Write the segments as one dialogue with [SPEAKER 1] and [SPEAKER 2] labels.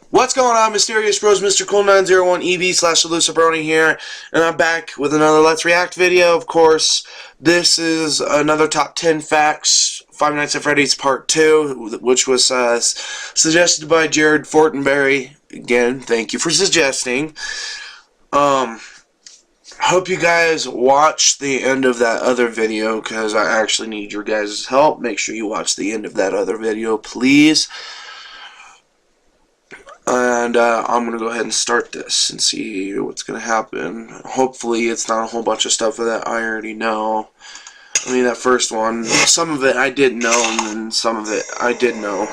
[SPEAKER 1] What's going on, Mysterious Bros? Mr. Cool901EB/ElusiveBrony here, and I'm back with another Let's React video. Of course, this is another top 10 facts, Five Nights at Freddy's Part 2, which was suggested by Jared Fortenberry. Again, thank you for suggesting. Hope you guys watch the end of that other video, because I actually need your guys' help. Make sure you watch the end of that other video, please. And I'm going to go ahead and start this and see what's going to happen. Hopefully it's not a whole bunch of stuff that I already know. I mean, that first one, some of it I didn't know, and then some of it I did know.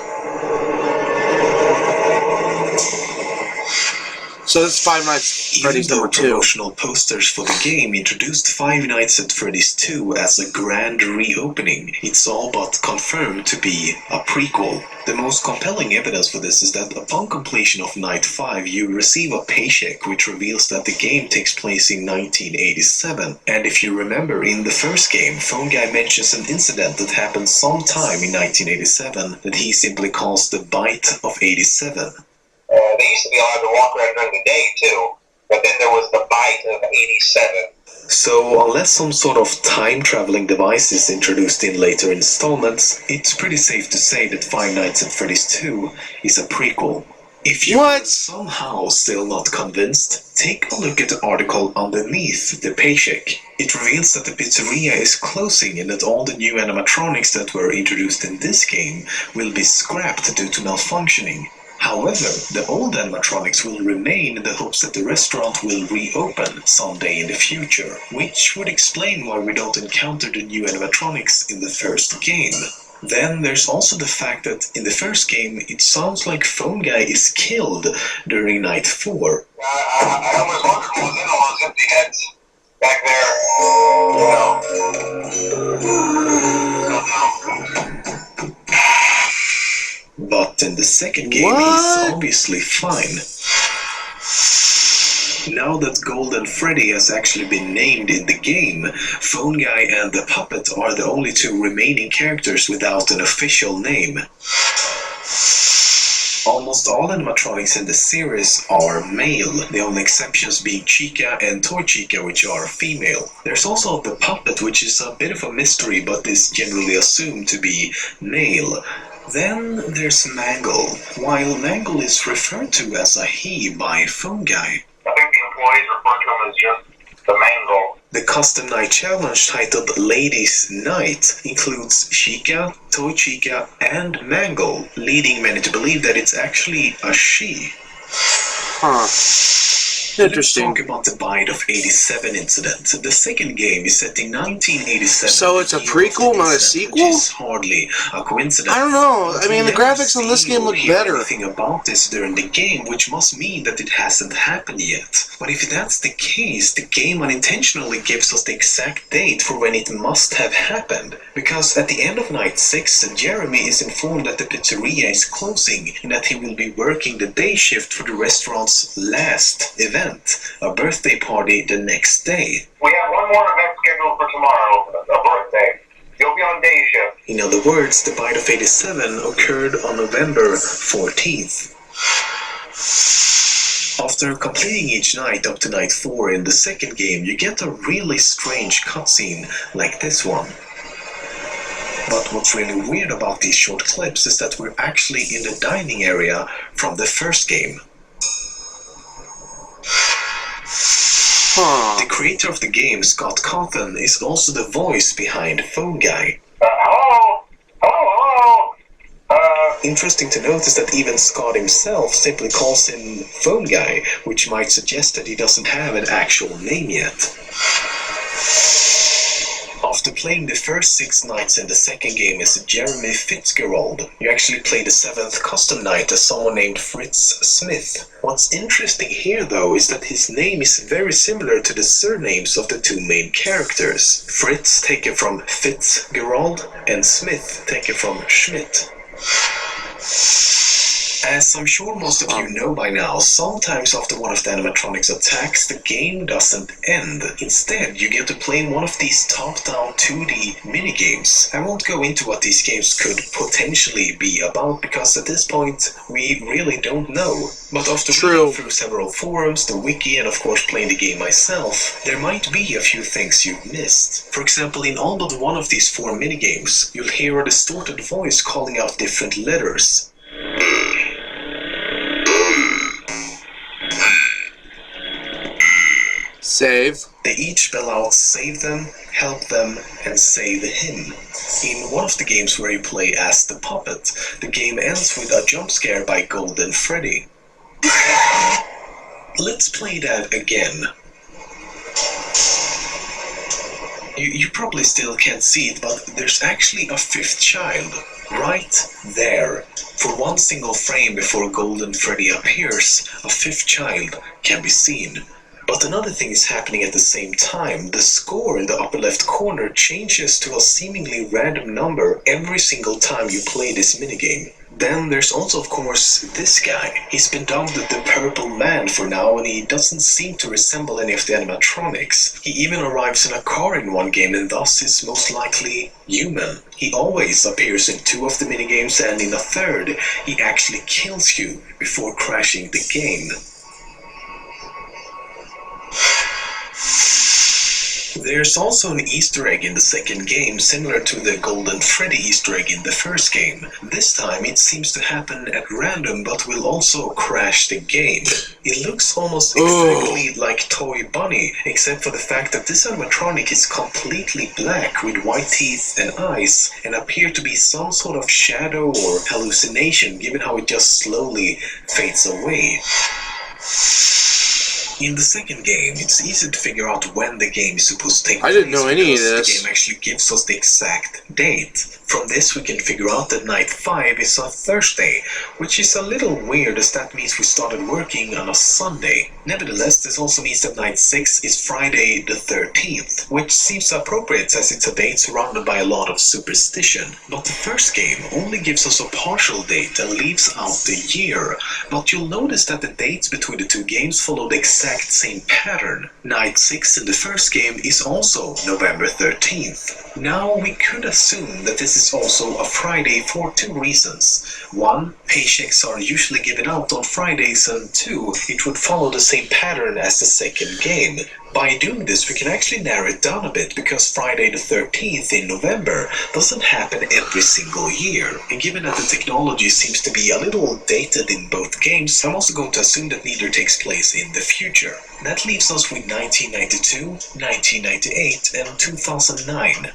[SPEAKER 1] So this is Five Nights at Freddy's number 2.
[SPEAKER 2] Promotional posters for the game introduced Five Nights at Freddy's 2 as a grand reopening, it's all but confirmed to be a prequel. The most compelling evidence for this is that upon completion of Night 5, you receive a paycheck which reveals that the game takes place in 1987. And if you remember, in the first game, Phone Guy mentions an incident that happened sometime in 1987 that he simply calls the Bite of 87.
[SPEAKER 3] They used to be allowed to walk around during the day, too. But then there was the Bite of 87.
[SPEAKER 2] So, unless some sort of time-traveling device is introduced in later installments, it's pretty safe to say that Five Nights at Freddy's 2 is a prequel. If you are somehow still not convinced, take a look at the article underneath the paycheck. It reveals that the pizzeria is closing and that all the new animatronics that were introduced in this game will be scrapped due to malfunctioning. However, the old animatronics will remain in the hopes that the restaurant will reopen someday in the future, which would explain why we don't encounter the new animatronics in the first game. Then there's also the fact that in the first game, it sounds like Phone Guy is killed during Night 4.
[SPEAKER 3] I always wondered what was in all those empty heads back there.
[SPEAKER 2] But in the second game, he's obviously fine. Now that Golden Freddy has actually been named in the game, Phone Guy and the Puppet are the only two remaining characters without an official name. Almost all animatronics in the series are male, the only exceptions being Chica and Toy Chica, which are female. There's also the Puppet, which is a bit of a mystery but is generally assumed to be male. Then there's Mangle, while Mangle is referred to as a he by Phone Guy.
[SPEAKER 3] I think the employees refer to him as just the Mangle.
[SPEAKER 2] The custom night challenge titled Ladies' Night includes Chica, Toy Chica, and Mangle, leading many to believe that it's actually a she.
[SPEAKER 1] Interesting.
[SPEAKER 2] Let's talk about the Bite of 87 incident. The second game is set in 1987.
[SPEAKER 1] So it's a prequel, not a sequel?
[SPEAKER 2] Which is hardly a coincidence.
[SPEAKER 1] I don't know. I mean, the graphics on this game look better.
[SPEAKER 2] Anything about this during the game, which must mean that it hasn't happened yet. But if that's the case, the game unintentionally gives us the exact date for when it must have happened. Because at the end of Night 6, Jeremy is informed that the pizzeria is closing and that he will be working the day shift for the restaurant's last event. A birthday party the next day.
[SPEAKER 3] We have one more event scheduled for tomorrow, a birthday. You'll be on day shift.
[SPEAKER 2] In other words, the Bite of 87 occurred on November 14th. After completing each night up to Night 4 in the second game, you get a really strange cutscene like this one. But what's really weird about these short clips is that we're actually in the dining area from the first game. The creator of the game, Scott Cawthon, is also the voice behind Phone Guy.
[SPEAKER 3] Hello? Hello?
[SPEAKER 2] Interesting to notice that even Scott himself simply calls him Phone Guy, which might suggest that he doesn't have an actual name yet. After playing the first 6 nights in the second game as Jeremy Fitzgerald, you actually play the 7th custom night as someone named Fritz Smith. What's interesting here though is that his name is very similar to the surnames of the two main characters. Fritz taken from Fitzgerald and Smith taken from Schmidt. As I'm sure most of you know by now, sometimes after one of the animatronics attacks, the game doesn't end. Instead, you get to play one of these top-down 2D minigames. I won't go into what these games could potentially be about, because at this point, we really don't know. But after reading through several forums, the wiki, and of course playing the game myself, there might be a few things you've missed. For example, in all but one of these 4 minigames, you'll hear a distorted voice calling out different letters.
[SPEAKER 1] Save.
[SPEAKER 2] They each spell out save them, help them, and save him. In one of the games where you play as the puppet, the game ends with a jump scare by Golden Freddy. Let's play that again. You probably still can't see it, but there's actually a 5th child right there. For one single frame before Golden Freddy appears, a 5th child can be seen. But another thing is happening at the same time. The score in the upper left corner changes to a seemingly random number every single time you play this minigame. Then there's also, of course, this guy. He's been dubbed the Purple Man for now, and he doesn't seem to resemble any of the animatronics. He even arrives in a car in one game, and thus is most likely human. He always appears in 2 of the minigames, and in a 3rd, he actually kills you before crashing the game. There's also an Easter egg in the second game, similar to the Golden Freddy Easter egg in the first game. This time it seems to happen at random, but will also crash the game. It looks almost exactly like Toy Bunny, except for the fact that this animatronic is completely black with white teeth and eyes, and appear to be some sort of shadow or hallucination, given how it just slowly fades away. In the second game, it's easy to figure out when the game is supposed to take place.
[SPEAKER 1] I didn't know any of this.
[SPEAKER 2] The game actually gives us the exact date. From this, we can figure out that night 5 is a Thursday, which is a little weird, as that means we started working on a Sunday. Nevertheless, this also means that night 6 is Friday the 13th, which seems appropriate as it's a date surrounded by a lot of superstition. But the first game only gives us a partial date and leaves out the year. But you'll notice that the dates between the 2 games follow the exact same pattern. Night 6 in the first game is also November 13th. Now, we could assume that this is also a Friday for 2 reasons. 1, paychecks are usually given out on Fridays, and 2, it would follow the same pattern as the second game. By doing this, we can actually narrow it down a bit, because Friday the 13th in November doesn't happen every single year. And given that the technology seems to be a little dated in both games, I'm also going to assume that neither takes place in the future. That leaves us with 1992, 1998, and 2009.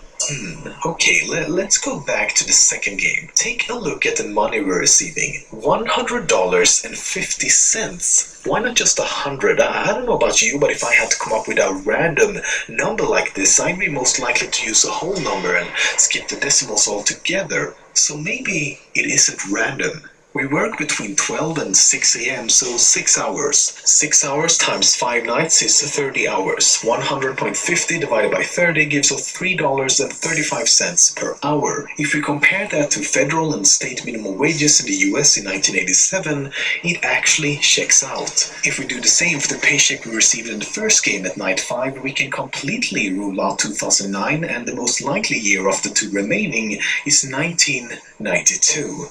[SPEAKER 2] Okay, let's go back to the second game. Take a look at the money we're receiving. $100.50. Why not just 100? I don't know about you, but if I had to come up with a random number like this, I'd be most likely to use a whole number and skip the decimals altogether. So maybe it isn't random. We work between 12 and 6 a.m., so 6 hours. 6 hours times 5 nights is 30 hours. 100.50 divided by 30 gives us $3.35 per hour. If we compare that to federal and state minimum wages in the US in 1987, it actually checks out. If we do the same for the paycheck we received in the first game at night 5, we can completely rule out 2009, and the most likely year of the 2 remaining is 1992.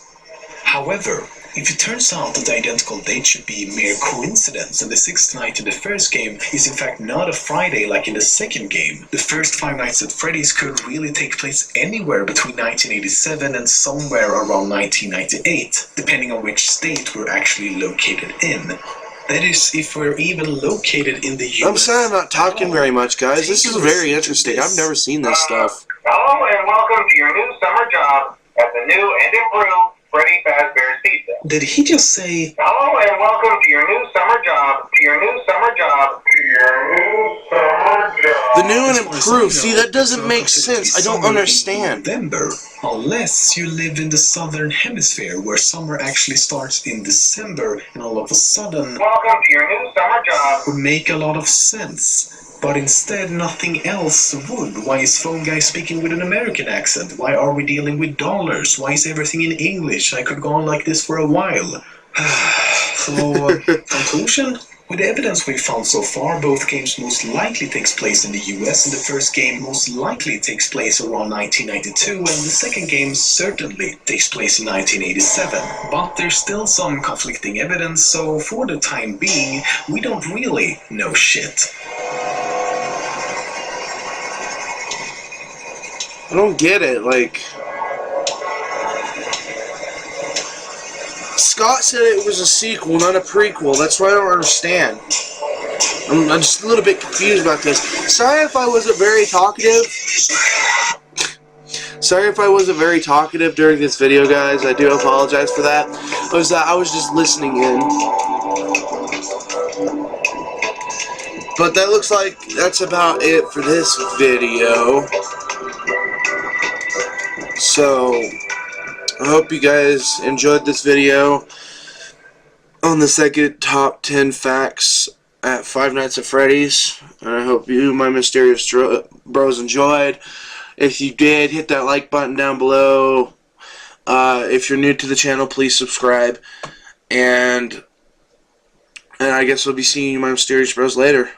[SPEAKER 2] However, if it turns out that the identical date should be mere coincidence, and the 6th night in the first game is in fact not a Friday like in the second game, the first 5 Nights at Freddy's could really take place anywhere between 1987 and somewhere around 1998, depending on which state we're actually located in. That is, if we're even located in the US.
[SPEAKER 1] I'm sorry I'm not talking very much, guys. This is very interesting. I've never seen this stuff.
[SPEAKER 3] Hello and welcome to your new summer job at the new and improved Freddy Fazbear's Pizza.
[SPEAKER 2] Did he just say,
[SPEAKER 3] hello and welcome to your new summer job, to your new summer job, to your new summer job.
[SPEAKER 1] The new and improved. See, that doesn't make sense. I don't understand.
[SPEAKER 2] November, unless you live in the southern hemisphere where summer actually starts in December, and all of a sudden,
[SPEAKER 3] welcome to your new summer job,
[SPEAKER 2] would make a lot of sense. But instead, nothing else would. Why is Phone Guy speaking with an American accent? Why are we dealing with dollars? Why is everything in English? I could go on like this for a while. So, conclusion? With the evidence we've found so far, both games most likely takes place in the US, and the first game most likely takes place around 1992, and the second game certainly takes place in 1987. But there's still some conflicting evidence, so for the time being, we don't really know shit.
[SPEAKER 1] I don't get it, like... Scott said it was a sequel, not a prequel. That's what I don't understand. I'm just a little bit confused about this. Sorry if I wasn't very talkative. Sorry if I wasn't very talkative during this video, guys. I do apologize for that. I was just listening in. But that looks like that's about it for this video. So, I hope you guys enjoyed this video on the second top 10 facts at Five Nights at Freddy's. And I hope you, my mysterious bros, enjoyed. If you did, hit that like button down below. If you're new to the channel, please subscribe. And I guess we'll be seeing you, my mysterious bros, later.